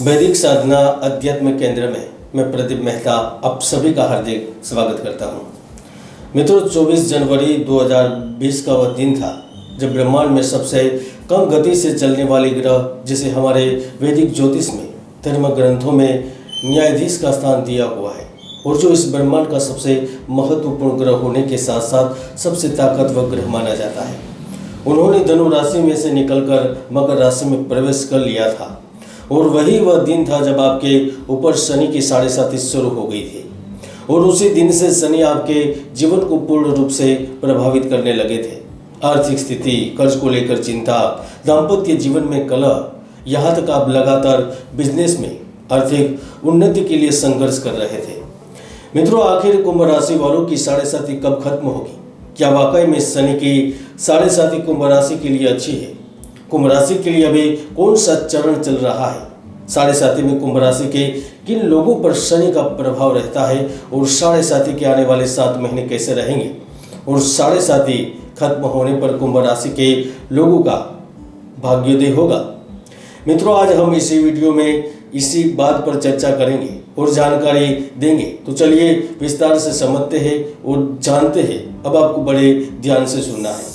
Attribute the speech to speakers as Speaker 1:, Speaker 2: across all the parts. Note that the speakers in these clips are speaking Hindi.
Speaker 1: वैदिक साधना अध्यात्म केंद्र में मैं प्रदीप मेहता आप सभी का हार्दिक स्वागत करता हूं। मित्रों, 24 जनवरी 2020 का वह दिन था जब ब्रह्मांड में सबसे कम गति से चलने वाली ग्रह, जिसे हमारे वैदिक ज्योतिष में धर्म ग्रंथों में न्यायाधीश का स्थान दिया हुआ है और जो इस ब्रह्मांड का सबसे महत्वपूर्ण ग्रह होने के साथ साथ सबसे ताकतवर ग्रह माना जाता है, उन्होंने धनु राशि में से निकलकर मकर राशि में प्रवेश कर लिया था। और वही वह दिन था जब आपके ऊपर शनि की 7.5 शुरू हो गई थी और उसी दिन से शनि आपके जीवन को पूर्ण रूप से प्रभावित करने लगे थे। आर्थिक स्थिति, कर्ज को लेकर चिंता, दाम्पत्य जीवन में कलह, यहाँ तक आप लगातार बिजनेस में आर्थिक उन्नति के लिए संघर्ष कर रहे थे। मित्रों, आखिर कुंभ राशि वालों की 7.5 कब खत्म होगी? क्या वाकई में शनि की 7.5 कुंभ राशि के लिए अच्छी है? कुंभ राशि के लिए अभी कौन सा चरण चल रहा है? 7.5 में कुंभ राशि के किन लोगों पर शनि का प्रभाव रहता है और 7.5 के आने वाले 7 महीने कैसे रहेंगे और 7.5 खत्म होने पर कुंभ राशि के लोगों का भाग्योदय होगा? मित्रों, आज हम इसी वीडियो में इसी बात पर चर्चा करेंगे और जानकारी देंगे। तो चलिए विस्तार से समझते हैं और जानते हैं। अब आपको बड़े ध्यान से सुनना है।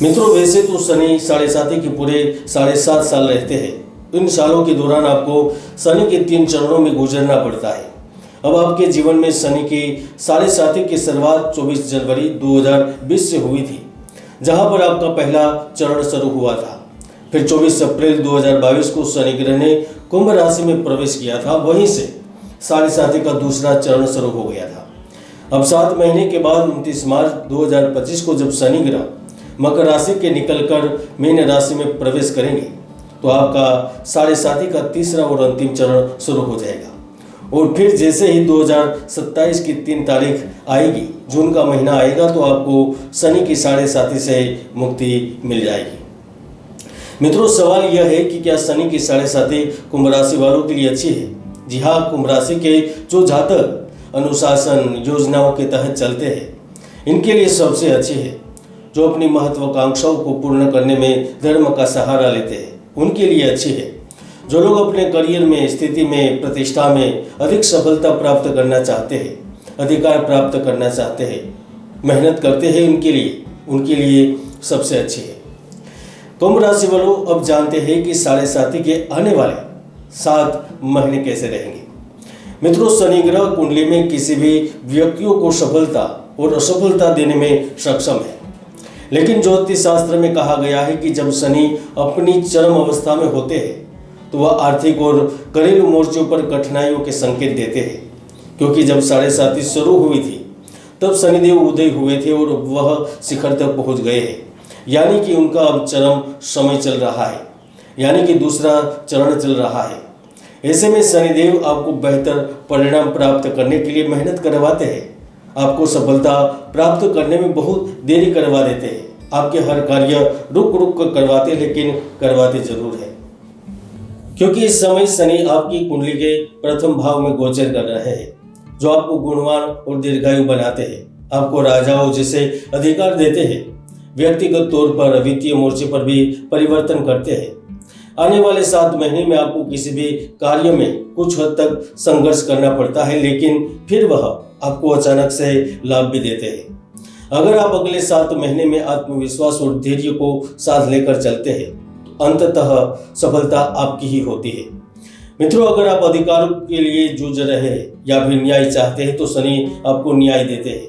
Speaker 1: मित्रों, वैसे तो शनि 7.5 के पूरे 7.5 साल रहते हैं। इन सालों के दौरान आपको शनि के 3 चरणों में गुजरना पड़ता है। अब आपके जीवन में शनि की 7.5 की शुरुआत 24 जनवरी 2020 से हुई थी, जहां पर आपका पहला चरण शुरू हुआ था। फिर 24 अप्रैल 2022 को शनि ग्रह ने कुंभ राशि में प्रवेश किया था। वहीं से 7.5 का दूसरा चरण शुरू हो गया था। अब 7 महीने के बाद 29 मार्च 2025 को जब शनि ग्रह मकर राशि के निकलकर मीन राशि में प्रवेश करेंगे तो आपका 7.5 का तीसरा और अंतिम चरण शुरू हो जाएगा। और फिर जैसे ही 2027 की 3 तारीख आएगी, जून का महीना आएगा, तो आपको शनि की 7.5 से मुक्ति मिल जाएगी। मित्रों, सवाल यह है कि क्या शनि की 7.5 कुंभ राशि वालों के लिए अच्छी है? जी हाँ, कुंभ राशि के जो जातक अनुशासन योजनाओं के तहत चलते हैं, इनके लिए सबसे अच्छी है। जो अपनी महत्वाकांक्षाओं को पूर्ण करने में धर्म का सहारा लेते हैं, उनके लिए अच्छी है। जो लोग अपने करियर में, स्थिति में, प्रतिष्ठा में अधिक सफलता प्राप्त करना चाहते हैं, अधिकार प्राप्त करना चाहते हैं, मेहनत करते हैं, उनके लिए सबसे अच्छी है। कुंभ राशि वालों, अब जानते हैं कि 7.5 के आने वाले 7 महीने कैसे रहेंगे। मित्रों, शनि ग्रह कुंडली में किसी भी व्यक्तियों को सफलता और असफलता देने में सक्षम है, लेकिन ज्योतिष शास्त्र में कहा गया है कि जब शनि अपनी चरम अवस्था में होते हैं तो वह आर्थिक और घरेलू मोर्चों पर कठिनाइयों के संकेत देते हैं। क्योंकि जब 7.5 शुरू हुई थी तब शनिदेव उदय हुए थे और वह शिखर तक पहुंच गए हैं, यानी कि उनका अब चरम समय चल रहा है, यानी कि दूसरा चरण चल रहा है। ऐसे में शनिदेव आपको बेहतर परिणाम प्राप्त करने के लिए मेहनत करवाते हैं, आपको सफलता प्राप्त करने में बहुत देरी करवा देते हैं। आपके हर कार्य रुक रुक कर करवाते, लेकिन करवाते जरूर है। क्योंकि इस समय शनि आपकी कुंडली के प्रथम भाव में गोचर कर रहे हैं, जो आपको गुणवान और दीर्घायु बनाते हैं, आपको राजाओं जैसे अधिकार देते हैं, व्यक्तिगत तौर पर वित्तीय मोर्चे पर भी परिवर्तन करते हैं। आने वाले 7 महीने में आपको किसी भी कार्य में कुछ हद तक संघर्ष करना पड़ता है, लेकिन फिर वह आपको अचानक से लाभ भी देते हैं। अगर आप अगले 7 महीने में आत्मविश्वास और धैर्य को साथ लेकर चलते हैं, अंततः सफलता आपकी ही होती है। मित्रों, अगर आप अधिकारों के लिए जूझ रहे हैं या फिर न्याय चाहते हैं तो शनि आपको न्याय देते हैं।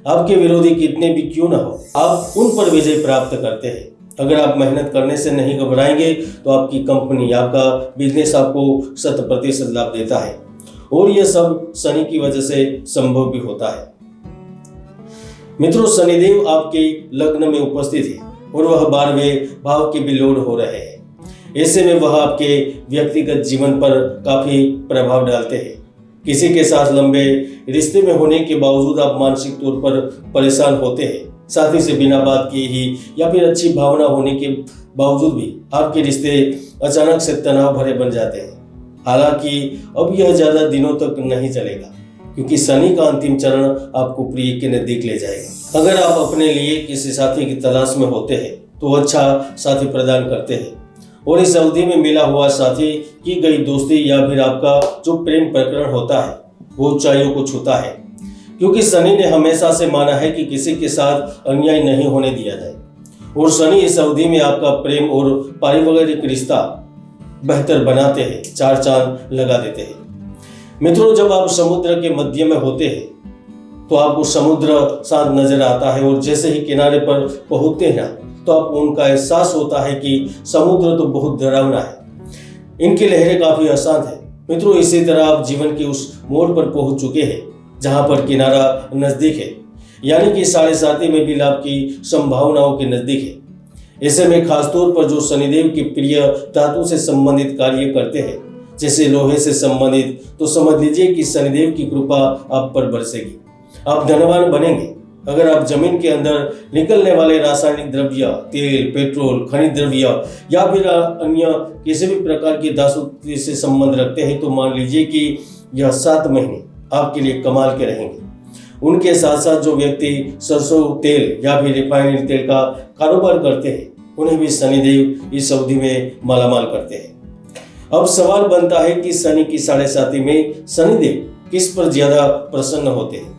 Speaker 1: आपके विरोधी कितने भी क्यों न हो, आप उन पर विजय प्राप्त करते हैं। अगर आप मेहनत करने से नहीं घबराएंगे तो आपकी कंपनी, आपका बिजनेस आपको 100% लाभ देता है और यह सब शनि की वजह से संभव भी होता है। मित्रों, शनिदेव आपके लग्न में उपस्थित है और वह 12वें भाव के भी लॉर्ड हो रहे हैं। ऐसे में वह आपके व्यक्तिगत जीवन पर काफी प्रभाव डालते हैं। किसी के साथ लंबे रिश्ते में होने के बावजूद आप मानसिक तौर पर परेशान होते हैं। साथी से बिना बात किए ही या फिर अच्छी भावना होने के बावजूद भी आपके रिश्ते अचानक से तनाव भरे बन जाते हैं। हालांकि अब यह ज्यादा दिनों तक नहीं चलेगा, क्योंकि शनि का अंतिम चरण आपको प्रिय के नजदीक ले जाएगा। अगर आप अपने लिए किसी साथी की तलाश में होते हैं तो अच्छा साथी प्रदान करते हैं। और इस अवधि में मिला हुआ साथी की गई दोस्ती या फिर आपका जो प्रेम प्रकरण होता है वो ऊंचाइयों को छूता है, क्योंकि शनि ने हमेशा से माना है कि किसी के साथ अन्याय नहीं होने दिया जाए। और शनि इस अवधि में आपका प्रेम और पारिवारिक रिश्ता बेहतर बनाते हैं, चार चांद लगा देते हैं। मित्रों, जब आप समुद्र के मध्य में होते हैं तो आपको समुद्र शांत नजर आता है, और जैसे ही किनारे पर पहुंचते हैं तो आपको उनका एहसास होता है कि समुद्र तो बहुत डरावना है, इनकी लहरें काफी अशांत है। मित्रों, इसी तरह आप जीवन के उस मोड़ पर पहुंच चुके हैं जहां पर किनारा नजदीक है, यानी कि 7.5 में भी लाभ की संभावनाओं के नजदीक है। ऐसे में खासतौर पर जो शनिदेव की प्रिय धातु से संबंधित कार्य करते हैं, जैसे लोहे से संबंधित, तो समझ लीजिए कि शनिदेव की कृपा आप पर बरसेगी, आप धनवान बनेंगे। अगर आप जमीन के अंदर निकलने वाले रासायनिक द्रव्य, तेल, पेट्रोल, खनिज द्रव्य या फिर अन्य किसी भी प्रकार की धातु से संबंध रखते हैं तो मान लीजिए कि यह 7 महीने आपके लिए कमाल के रहेंगे। उनके साथ साथ जो व्यक्ति सरसों तेल या फिर रिफाइंड तेल का कारोबार करते हैं, उन्हें भी शनिदेव इस अवधि में मालामाल करते हैं। अब सवाल बनता है कि शनि की 7.5 में शनिदेव किस पर ज्यादा प्रसन्न होते हैं।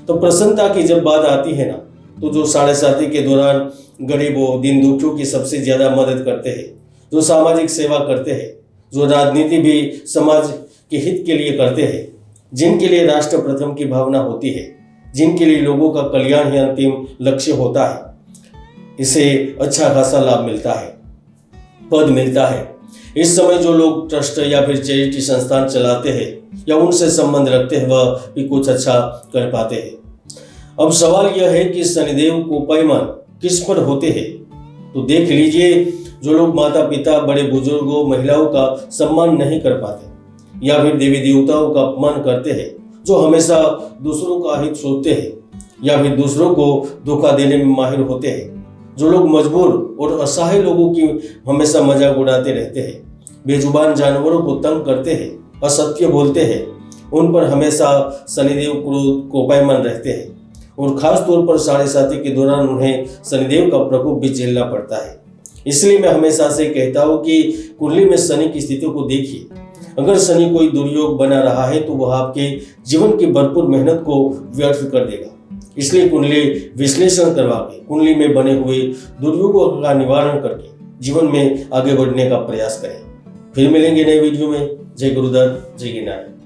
Speaker 1: तो प्रसन्नता की जब बात आती है ना, तो जो 7.5 के दौरान गरीबों, दीन दुखियों की सबसे ज्यादा मदद करते हैं, जो सामाजिक सेवा करते हैं, जो राजनीति भी समाज के हित के लिए करते हैं, जिनके लिए राष्ट्र प्रथम की भावना होती है, जिनके लिए लोगों का कल्याण ही अंतिम लक्ष्य होता है, इसे अच्छा खासा लाभ मिलता है, पद मिलता है। इस समय जो लोग ट्रस्ट या फिर चैरिटी संस्थान चलाते हैं या उनसे संबंध रखते हैं, वह भी कुछ अच्छा कर पाते हैं। अब सवाल यह है कि शनिदेव कोपायमान किस पर होते हैं। तो देख लीजिए, जो लोग माता पिता, बड़े बुजुर्गों, महिलाओं का सम्मान नहीं कर पाते या फिर देवी देवताओं का अपमान करते हैं, जो हमेशा दूसरों का हित सोचते हैं या फिर दूसरों को धोखा देने में माहिर होते हैं, जो लोग मजबूर और असहाय लोगों की हमेशा मजाक उड़ाते रहते हैं, बेजुबान जानवरों को तंग करते हैं, असत्य बोलते हैं, उन पर हमेशा शनिदेव क्रोध कोपायमान रहते हैं। और खास तौर पर 7.5 के दौरान उन्हें शनिदेव का प्रकोप भी झेलना पड़ता है। इसलिए मैं हमेशा से कहता हूँ कि कुंडली में शनि की स्थिति को देखिए। अगर शनि कोई दुर्योग बना रहा है तो वह आपके जीवन की भरपूर मेहनत को व्यर्थ कर देगा। इसलिए कुंडली विश्लेषण करवा के कुंडली में बने हुए दुर्योगों का निवारण करके जीवन में आगे बढ़ने का प्रयास करें। फिर मिलेंगे नए वीडियो में। जय गुरुदत्त, जय गिरनारी।